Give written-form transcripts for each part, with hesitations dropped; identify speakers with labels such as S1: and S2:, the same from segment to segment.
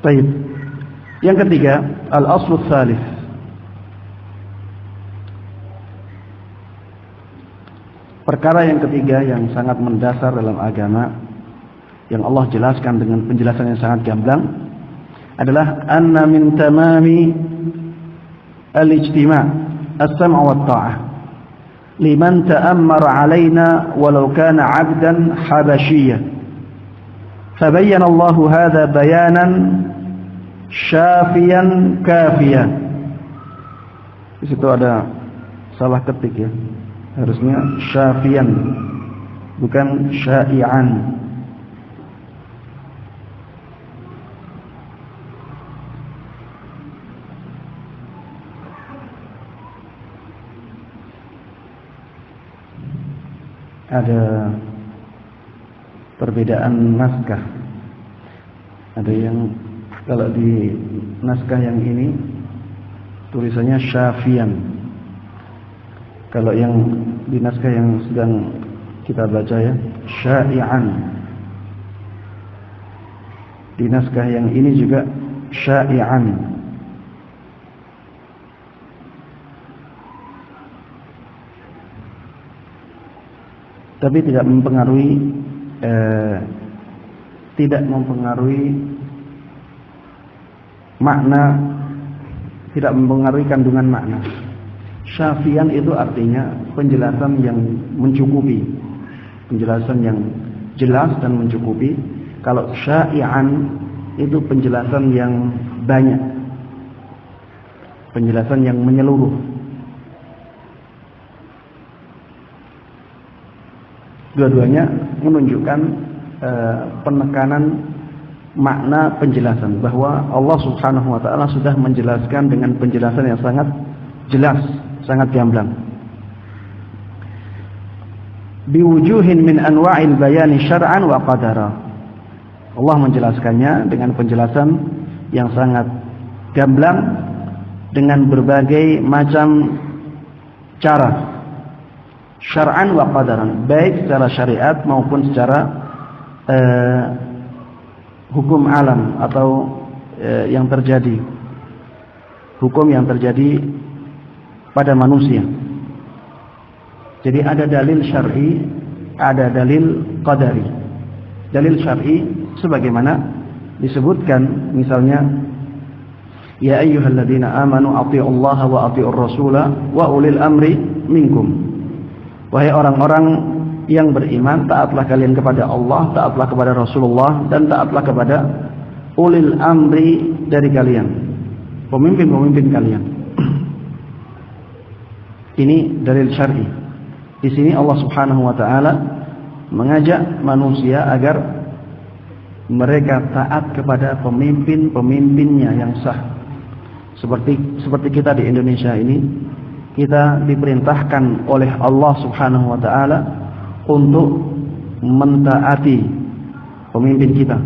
S1: Baik. Yang ketiga, al-aslu tsalits. Perkara yang ketiga yang sangat mendasar dalam agama, yang Allah jelaskan dengan penjelasan yang sangat gamblang, adalah anna min tamami al-ijtima' as-sam' wa at-ta'ah liman ta'ammara 'alaina walau kana 'abdan habashiyya. Fabayyana Allah hadha bayanan syafiyan kafiyan. Di situ ada salah ketik ya. Harusnya syafiyan, bukan syai'an. Ada perbedaan naskah. Ada yang kalau di naskah yang ini tulisannya syafiyan. Kalau yang di naskah yang sedang kita baca ya, syai'an. Di naskah yang ini juga syai'an. Tapi tidak mempengaruhi makna, tidak mempengaruhi kandungan makna. Syafian itu artinya penjelasan yang mencukupi, penjelasan yang jelas dan mencukupi. Kalau syai'an itu penjelasan yang banyak, penjelasan yang menyeluruh. Dua-duanya menunjukkan penekanan makna penjelasan, bahwa Allah Subhanahu wa ta'ala sudah menjelaskan dengan penjelasan yang sangat jelas, sangat gamblang. Biwujuhin min anwa'il bayani syar'an wa qadara. Allah menjelaskannya dengan penjelasan yang sangat gamblang dengan berbagai macam cara, syar'an wa qadaran, baik secara syariat maupun secara hukum alam atau yang terjadi, hukum yang terjadi pada manusia. Jadi ada dalil syar'i, ada dalil qadari. Dalil syar'i sebagaimana disebutkan misalnya, ya ayyuhalladzina amanu athi'ullaha wa athi'ur rasula wa ulil amri minkum. Wahai orang-orang yang beriman, taatlah kalian kepada Allah, taatlah kepada Rasulullah, dan taatlah kepada ulil amri dari kalian, pemimpin-pemimpin kalian. Ini dalil syar'i. Di sini Allah Subhanahu wa ta'ala mengajak manusia agar mereka taat kepada pemimpin-pemimpinnya yang sah. Seperti kita di Indonesia ini, kita diperintahkan oleh Allah Subhanahu wa ta'ala untuk mentaati pemimpin kita,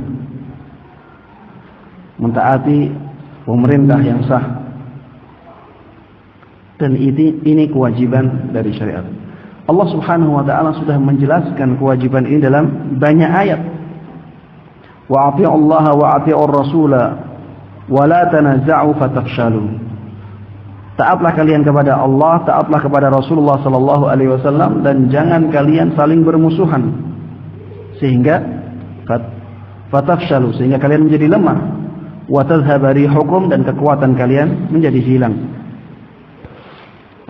S1: mentaati pemerintah yang sah. Dan ini kewajiban dari syariat. Allah Subhanahu wa ta'ala sudah menjelaskan kewajiban ini dalam banyak ayat. Wa ati'ullaha wa ati'ur rasula wa la tanaza'u fatafshalu. Taatlah kalian kepada Allah, taatlah kepada Rasulullah sallallahu alaihi wasallam, dan jangan kalian saling bermusuhan sehingga fatafshalu, sehingga kalian menjadi lemah, wa tadhhaba rihukum, dan kekuatan kalian menjadi hilang.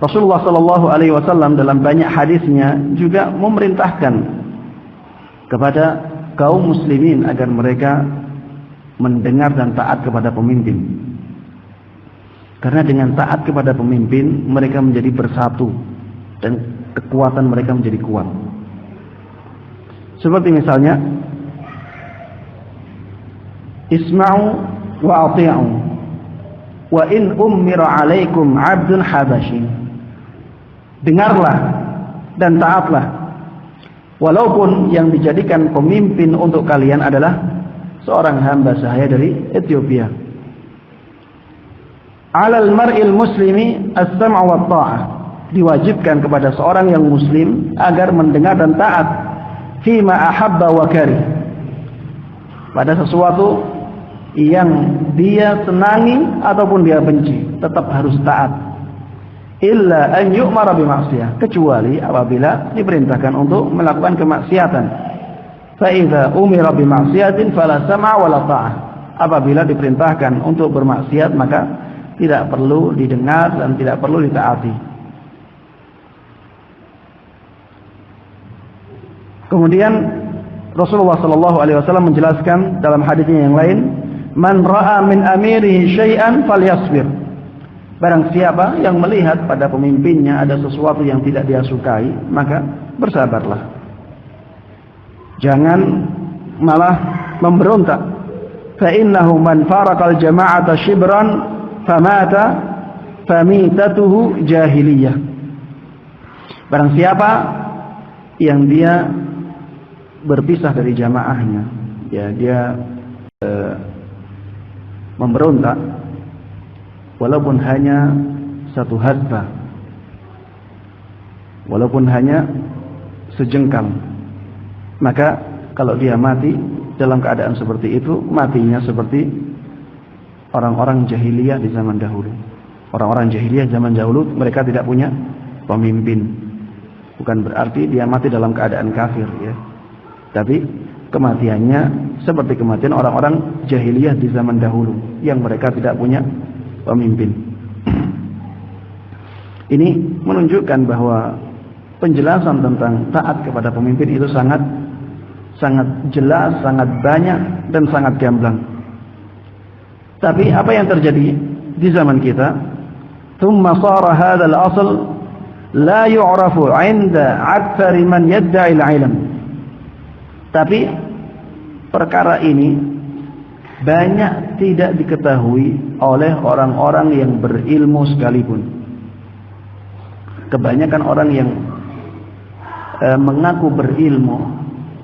S1: Rasulullah sallallahu alaihi wasallam dalam banyak hadisnya juga memerintahkan kepada kaum muslimin agar mereka mendengar dan taat kepada pemimpin. Karena dengan taat kepada pemimpin, mereka menjadi bersatu dan kekuatan mereka menjadi kuat. Seperti misalnya, isma'u wa ati'u wa in ummira 'alaikum 'abdun habashi. Dengarlah dan taatlah, walaupun yang dijadikan pemimpin untuk kalian adalah seorang hamba sahaya dari Ethiopia. Alal mar'il muslimi as-sam'u wa ta'ah. Diwajibkan kepada seorang yang muslim agar mendengar dan taat fima ahabba wa karih, pada sesuatu yang dia senangi ataupun dia benci, tetap harus taat. Illa an yu'mara bimaksiyah, kecuali apabila diperintahkan untuk melakukan kemaksiatan. Fa idza umira bimaksiatin fala sam'a wala ta'ah. Apabila diperintahkan untuk bermaksiat, maka tidak perlu didengar dan tidak perlu ditaati. Kemudian Rasulullah sallallahu alaihi wasallam menjelaskan dalam hadisnya yang lain, "Man ra'a min amirihi syai'an falyasbir." Barang siapa yang melihat pada pemimpinnya ada sesuatu yang tidak dia sukai, maka bersabarlah. Jangan malah memberontak. Fa innahu man faraqal jama'ata shibran famata famitatuhu jahiliyah. Barang siapa yang dia berpisah dari jamaahnya, ya dia memberontak walaupun hanya satu hasbah, walaupun hanya sejengkal, maka kalau dia mati dalam keadaan seperti itu, matinya seperti orang-orang jahiliyah di zaman dahulu. Orang-orang jahiliyah zaman dahulu mereka tidak punya pemimpin. Bukan berarti dia mati dalam keadaan kafir, ya. Tapi kematiannya seperti kematian orang-orang jahiliyah di zaman dahulu yang mereka tidak punya pemimpin. Ini menunjukkan bahwa penjelasan tentang taat kepada pemimpin itu sangat jelas, sangat banyak dan sangat gamblang. Tapi apa yang terjadi di zaman kita? Thumma sara hadzal asl la yu'rafu 'inda aktsar man yad'i al-'ilm. Tapi perkara ini banyak tidak diketahui oleh orang-orang yang berilmu sekalipun. Kebanyakan orang yang mengaku berilmu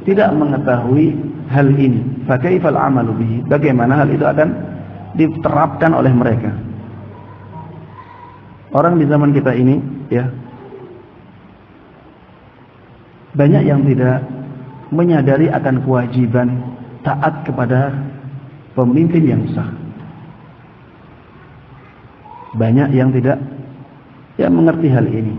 S1: tidak mengetahui hal ini. Fakaifal amalu bihi? Bagaimana hal itu akan diterapkan oleh mereka? Orang di zaman kita ini, ya, banyak yang tidak menyadari akan kewajiban taat kepada pemimpin yang sah. Banyak yang tidak mengerti hal ini.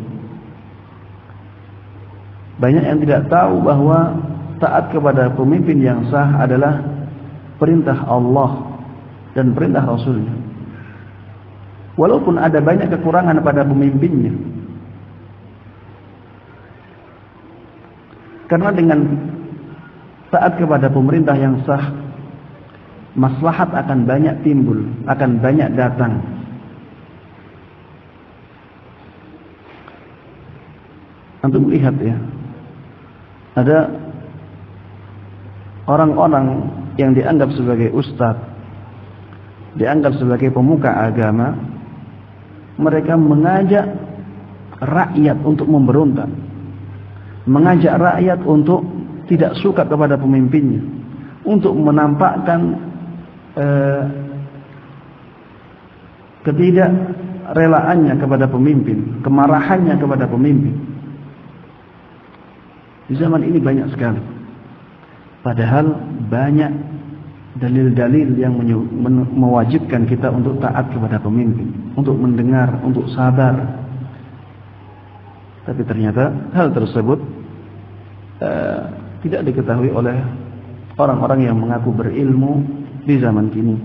S1: Banyak yang tidak tahu bahwa taat kepada pemimpin yang sah adalah perintah Allah dan perintah Rasulnya. Walaupun ada banyak kekurangan pada pemimpinnya. Karena dengan taat kepada pemerintah yang sah, maslahat akan banyak timbul, akan banyak datang. Antum lihat, ya, ada orang-orang yang dianggap sebagai ustadz, dianggap sebagai pemuka agama, mereka mengajak rakyat untuk memberontak, mengajak rakyat untuk tidak suka kepada pemimpinnya, untuk menampakkan ketidakrelaannya kepada pemimpin, kemarahannya kepada pemimpin. Di zaman ini banyak sekali. Padahal banyak dalil-dalil yang mewajibkan kita untuk taat kepada pemimpin, untuk mendengar, untuk sabar. Tapi ternyata hal tersebut tidak diketahui oleh orang-orang yang mengaku berilmu di zaman kini.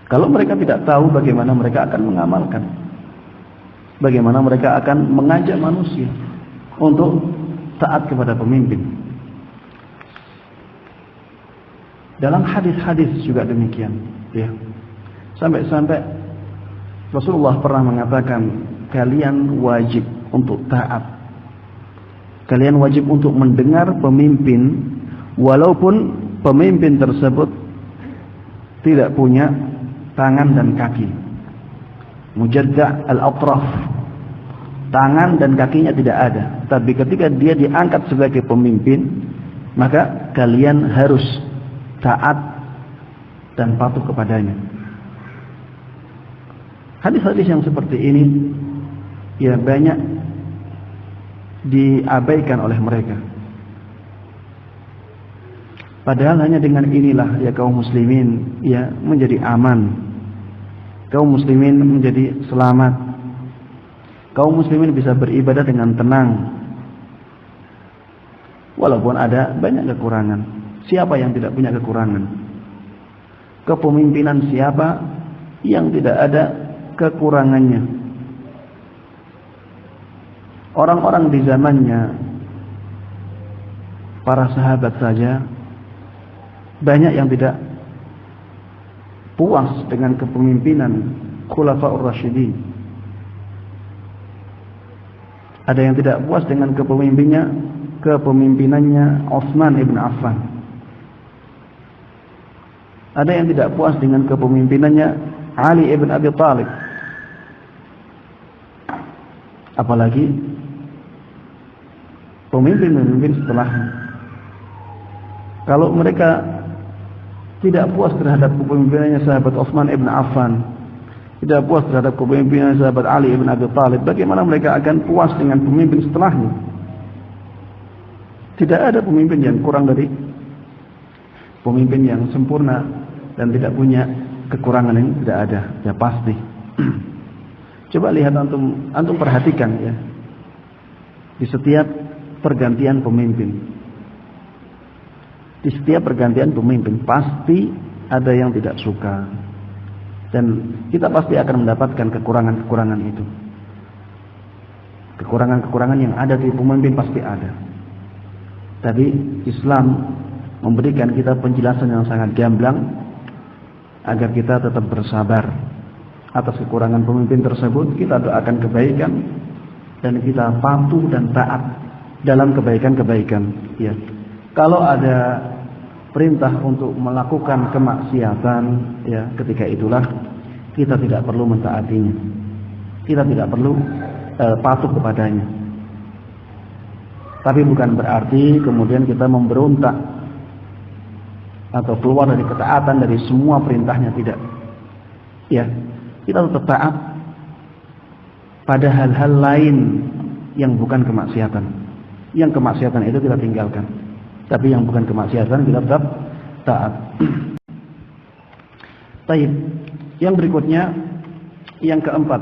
S1: Kalau mereka tidak tahu, bagaimana mereka akan mengamalkan? Bagaimana mereka akan mengajak manusia untuk taat kepada pemimpin? Dalam hadis-hadis juga demikian, ya. Sampai-sampai Rasulullah pernah mengatakan, kalian wajib untuk taat. Kalian wajib untuk mendengar pemimpin walaupun pemimpin tersebut tidak punya tangan dan kaki. Mujadda' al-atraf. Tangan dan kakinya tidak ada. Tapi ketika dia diangkat sebagai pemimpin, maka kalian harus taat dan patuh kepadanya. Hadis-hadis yang seperti ini ya banyak diabaikan oleh mereka. Padahal hanya dengan inilah ya kaum muslimin ya menjadi aman. Kaum muslimin menjadi selamat. Kaum muslimin bisa beribadah dengan tenang. Walaupun ada banyak kekurangan. Siapa yang tidak punya kekurangan? Kepemimpinan siapa yang tidak ada kekurangannya? Orang-orang di zamannya para sahabat saja banyak yang tidak puas dengan kepemimpinan Khulafaur Rasyidin. Ada yang tidak puas dengan kepemimpinannya Utsman ibn Affan. Ada yang tidak puas dengan kepemimpinannya Ali ibn Abi Thalib. Apalagi pemimpin-pemimpin setelahnya. Kalau mereka tidak puas terhadap kepemimpinannya sahabat Utsman ibn Affan, tidak puas terhadap kepemimpinan sahabat Ali ibn Abi Thalib, bagaimana mereka akan puas dengan pemimpin setelahnya? Tidak ada pemimpin yang kurang dari pemimpin yang sempurna dan tidak punya kekurangan, yang tidak ada, ya pasti. Coba lihat antum perhatikan ya, di setiap pergantian pemimpin, di setiap pergantian pemimpin pasti ada yang tidak suka, dan kita pasti akan mendapatkan kekurangan-kekurangan itu. Kekurangan-kekurangan yang ada di pemimpin pasti ada. Tapi Islam memberikan kita penjelasan yang sangat gamblang agar kita tetap bersabar atas kekurangan pemimpin tersebut. Kita doakan kebaikan dan kita patuh dan taat dalam kebaikan-kebaikan. Ya. Kalau ada perintah untuk melakukan kemaksiatan, ya, ketika itulah kita tidak perlu mentaatinya. Kita tidak perlu patuh kepadanya. Tapi bukan berarti kemudian kita memberontak atau keluar dari ketaatan dari semua perintahnya, tidak. Ya, kita tetap taat pada hal-hal lain yang bukan kemaksiatan. Yang kemaksiatan itu kita tinggalkan. Tapi yang bukan kemaksiatan kita tetap taat. Baik. Yang berikutnya, yang keempat,